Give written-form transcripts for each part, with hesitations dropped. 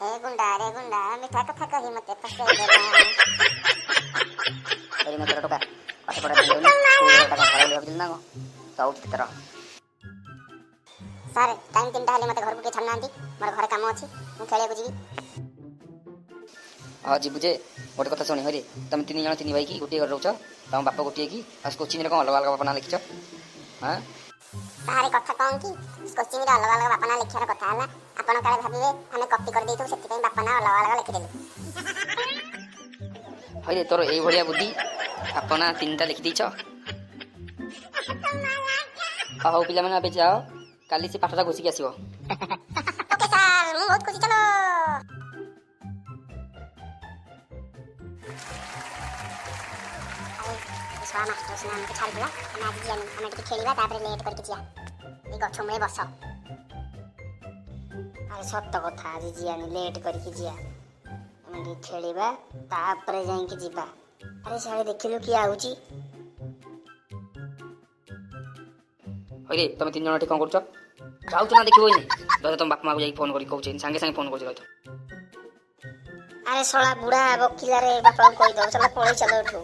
रे गुंडा मिठा कथा कही मते फसाई देला अरे ना 13 टका पास पड़ा दे स्कूल टका भाड़ा ले दिल ना गो जाऊ तेरा सर टाइम 3टा हेले मते घर को के छन्ना आंती मोर घर काम अछि मु खेले को जीवी हां जी बुझे गोटे कथा सुनी हरे तुम 3 जण 3 भाई की गोटे घर रहउछ तम बाप गोटे की आज कोचिंग रे कोन अलग अलग बना लिखछ हां सारे कथा कहूं कि कोचिंग रे अलग अलग बापना लिखियार कथा हला आपण काले भाबिबे हमें कॉपी कर देइथौ सेति पई बापना अलग अलग लिखि देलु हरे तोर एई भलिया बुद्धि अपना 3टा लिखि दैछ आओ पिला माने अबे जाओ काली से पाठटा घुसी के आसीबो ओके सर मु बहुत खुशी चलो सारा मास्टर से हमके छाड़ दिया हम आज जियानी हम टिके खेलिबा तापर लेट करके जिया ए गछ में बस अरे सत्य कथा आज जियानी लेट करके जिया हम टिके खेलिबा तापर जाई के जिबा अरे सारे देखिलु कि आउची हरे तुम 3 जण कोन करछ जाऊ ना देखिबो नै दादा तुम बाप मां को जाई फोन करी कहू संगे संगे फोन कर रहतो अरे सोला बुढ़ा वकीला रे बापा को कहि दो चला पळै चलो उठो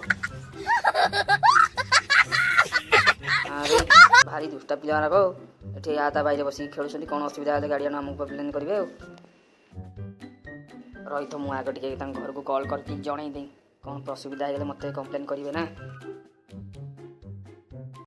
अरे भारी दुष्टा पिला को एठी आता बाइरे बसी खेलुछली कोन असुविधा हेले गार्डियन हमु प्रोब्लेम करबे रही तो मु आगे टिके घर को कॉल करके जणाई दे कोन असुविधा हेले मते कंप्लेन करिवे ना।